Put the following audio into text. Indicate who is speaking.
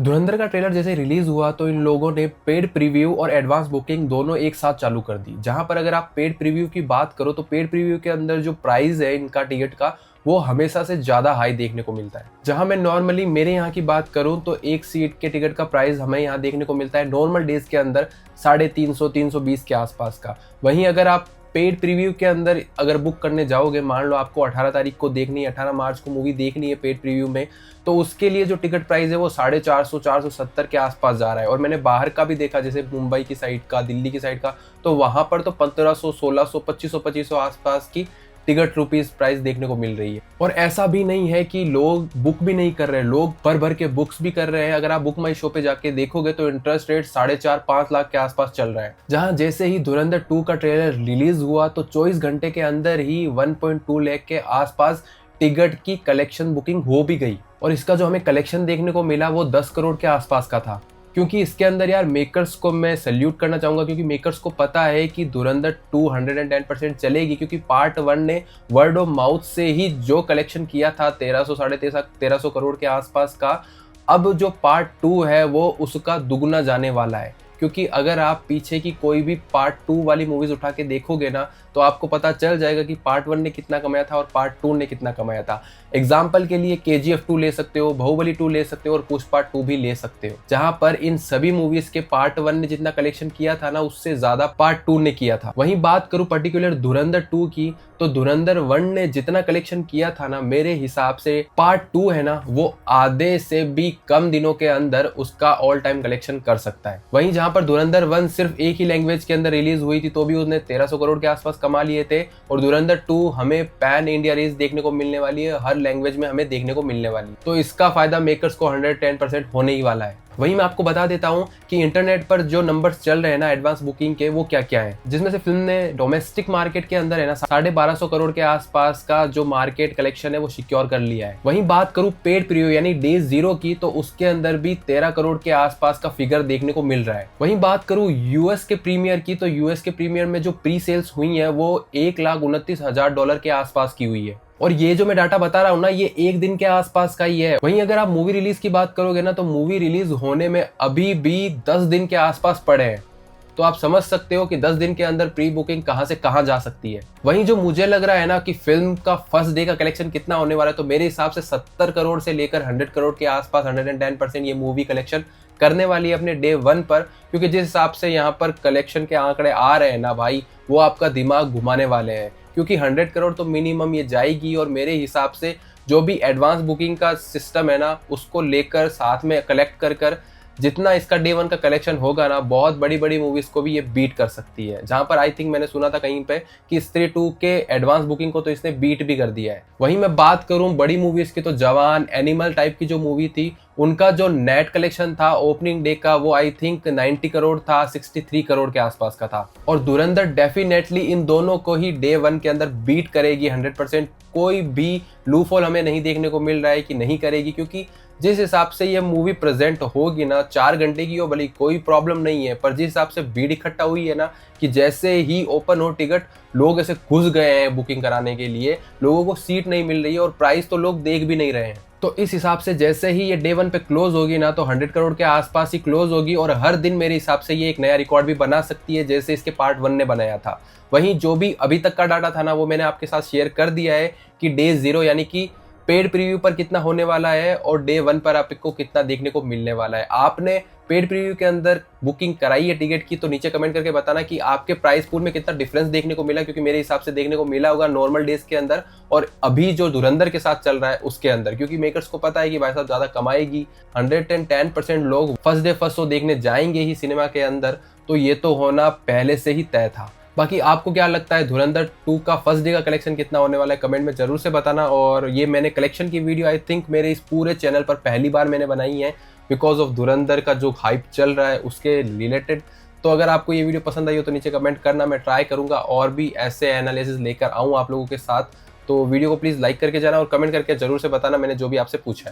Speaker 1: धुरंधर का ट्रेलर जैसे रिलीज हुआ तो इन लोगों ने पेड प्रीव्यू और एडवांस बुकिंग दोनों एक साथ चालू कर दी। जहां पर अगर आप पेड प्रीव्यू की बात करो तो पेड प्रीव्यू के अंदर जो प्राइस है इनका टिकट का वो हमेशा से ज्यादा हाई देखने को मिलता है। जहां मैं नॉर्मली मेरे यहाँ की बात करूं तो एक सीट के टिकट का प्राइस हमें यहाँ देखने को मिलता है नॉर्मल डेज के अंदर 350 320 के आसपास का। वहीं अगर आप पेड प्रीव्यू के अंदर अगर बुक करने जाओगे, मान लो आपको 18 तारीख को देखनी है, 18 मार्च को मूवी देखनी है पेड प्रीव्यू में, तो उसके लिए जो टिकट प्राइस है वो 450 470 के आसपास जा रहा है। और मैंने बाहर का भी देखा, जैसे मुंबई की साइड का, दिल्ली की साइड का, तो वहां पर तो 1500 1600 2500 आसपास की टिकट रुपीज प्राइस देखने को मिल रही है। और ऐसा भी नहीं है कि लोग बुक भी नहीं कर रहे, लोग भर भर के बुक्स भी कर रहे हैं। अगर आप बुक माई शो पे जाके देखोगे तो इंटरेस्ट रेट 4.5 5 लाख के आसपास चल रहा है। जहां जैसे ही धुरंधर 2 का ट्रेलर रिलीज हुआ तो 24 घंटे के अंदर ही 1.2 लाख के आसपास टिकट की कलेक्शन बुकिंग हो भी गई। और इसका जो हमें कलेक्शन देखने को मिला वो 10 करोड़ के आसपास का था। क्योंकि इसके अंदर यार मेकर्स को मैं सैल्यूट करना चाहूंगा, क्योंकि मेकर्स को पता है कि धुरंधर 210% चलेगी। क्योंकि पार्ट 1 ने वर्ड ऑफ माउथ से ही जो कलेक्शन किया था 1300 साढ़े 1300 करोड़ के आसपास का, अब जो पार्ट 2 है वो उसका दुगना जाने वाला है। क्योंकि अगर आप पीछे की कोई भी पार्ट 2 वाली मूवीज उठा के देखोगे ना तो आपको पता चल जाएगा कि पार्ट 1 ने कितना कमाया था और पार्ट 2 ने कितना कमाया था। एग्जाम्पल के लिए KGF 2 ले सकते हो, बाहुबली 2 ले सकते हो और पुष्पा 2 भी ले सकते हो। जहां पर इन सभी मूवीज के पार्ट 1 ने जितना कलेक्शन किया था ना उससे ज्यादा पार्ट 2 ने किया था। वहीं बात करूं पर्टिकुलर धुरंधर 2 की, तो धुरंधर 1 ने जितना कलेक्शन किया था ना, मेरे हिसाब से पार्ट 2 है ना वो आधे से भी कम दिनों के अंदर उसका ऑल टाइम कलेक्शन कर सकता है। वहीं जहां पर धुरंधर 1 सिर्फ एक ही लैंग्वेज के अंदर रिलीज हुई थी तो भी उसने 1300 करोड़ के आसपास कमा लिए थे, और धुरंधर 2 हमें पैन इंडिया रिलीज देखने को मिलने वाली है, हर लैंग्वेज में हमें देखने को मिलने वाली है। तो इसका फायदा मेकर्स को 110% होने ही वाला है। वहीं मैं आपको बता देता हूं कि इंटरनेट पर जो नंबर्स चल रहे हैं ना एडवांस बुकिंग के, वो क्या क्या है। जिसमें से फिल्म ने डोमेस्टिक मार्केट के अंदर है ना 1250 करोड़ के आसपास का जो मार्केट कलेक्शन है वो सिक्योर कर लिया है। वहीं बात करूं पेड प्रीव्यू यानी डे 0 की, तो उसके अंदर भी 13 करोड़ के आसपास का फिगर देखने को मिल रहा है। वहीं बात करूं यूएस के प्रीमियर की, तो यूएस के प्रीमियर में जो प्री सेल्स हुई है वो $1,29,000 के आसपास की हुई है। और ये जो मैं डाटा बता रहा हूँ ना ये एक दिन के आसपास का ही है। वहीं अगर आप मूवी रिलीज की बात करोगे ना तो मूवी रिलीज होने में अभी भी 10 दिन के आसपास पड़े हैं। तो आप समझ सकते हो कि 10 दिन के अंदर प्री बुकिंग कहां से कहां जा सकती है। वहीं जो मुझे लग रहा है ना कि फिल्म का फर्स्ट डे का कलेक्शन कितना होने वाला है, तो मेरे हिसाब से 70 करोड़ से लेकर 100 करोड़ के आसपास 110% ये मूवी कलेक्शन करने वाली है अपने डे 1 पर। क्योंकि जिस हिसाब से यहाँ पर कलेक्शन के आंकड़े आ रहे हैं ना भाई, वो आपका दिमाग घुमाने वाले हैं। क्योंकि 100 करोड़ तो मिनिमम ये जाएगी, और मेरे हिसाब से जो भी एडवांस बुकिंग का सिस्टम है ना उसको लेकर साथ में कलेक्ट कर जितना इसका डे 1 का कलेक्शन होगा ना, बहुत बड़ी बड़ी मूवीज को भी ये बीट कर सकती है। जहां पर आई थिंक मैंने सुना था कहीं पे कि स्त्री 2 के एडवांस बुकिंग को तो इसने बीट भी कर दिया है। वहीं मैं बात करूं बड़ी मूवीज की, तो जवान, एनिमल टाइप की जो मूवी थी उनका जो नेट कलेक्शन था ओपनिंग डे का वो आई थिंक 90 करोड़ था, 63 करोड़ के आसपास का था। और धुरंधर डेफिनेटली इन दोनों को ही डे 1 के अंदर बीट करेगी 100%। कोई भी लूफॉल हमें नहीं देखने को मिल रहा है कि नहीं करेगी, क्योंकि जिस हिसाब से ये मूवी प्रेजेंट होगी ना 4 घंटे की हो भले कोई प्रॉब्लम नहीं है, पर जिस हिसाब से भीड़ इकट्ठा हुई है ना कि जैसे ही ओपन हो टिकट लोग ऐसे घुस गए हैं बुकिंग कराने के लिए, लोगों को सीट नहीं मिल रही है और प्राइस तो लोग देख भी नहीं रहे हैं। तो इस हिसाब से जैसे ही ये डे 1 पे क्लोज होगी ना तो 100 करोड़ के आसपास ही क्लोज होगी, और हर दिन मेरे हिसाब से ये एक नया रिकॉर्ड भी बना सकती है जैसे इसके पार्ट 1 ने बनाया था। वहीं जो भी अभी तक का डाटा था ना वो मैंने आपके साथ शेयर कर दिया है कि डे 0 यानी कि पेड प्रीव्यू पर कितना होने वाला है और डे 1 पर आपको कितना देखने को मिलने वाला है। आपने पेड प्रीव्यू के अंदर बुकिंग कराई है टिकट की, तो नीचे कमेंट करके बताना कि आपके प्राइस पूल में कितना डिफरेंस देखने को मिला। क्योंकि मेरे हिसाब से देखने को मिला होगा नॉर्मल डेज के अंदर और अभी जो धुरंधर के साथ चल रहा है उसके अंदर। क्योंकि मेकर्स को पता है कि भाई साहब ज्यादा कमाएगी, 110% लोग फर्स्ट डे फर्स्ट शो देखने जाएंगे ही सिनेमा के अंदर, तो ये तो होना पहले से ही तय था। बाकी आपको क्या लगता है धुरंधर 2 का फर्स्ट डे का कलेक्शन कितना होने वाला है, कमेंट में जरूर से बताना। और ये मैंने कलेक्शन की वीडियो आई थिंक मेरे इस पूरे चैनल पर पहली बार मैंने बनाई है बिकॉज ऑफ धुरंधर का जो हाइप चल रहा है उसके रिलेटेड। तो अगर आपको ये वीडियो पसंद आई हो तो नीचे कमेंट करना, मैं ट्राई करूंगा और भी ऐसे एनालिसिस लेकर आऊँ आप लोगों के साथ। तो वीडियो को प्लीज़ लाइक करके जाना और कमेंट करके जरूर से बताना मैंने जो भी आपसे पूछा है।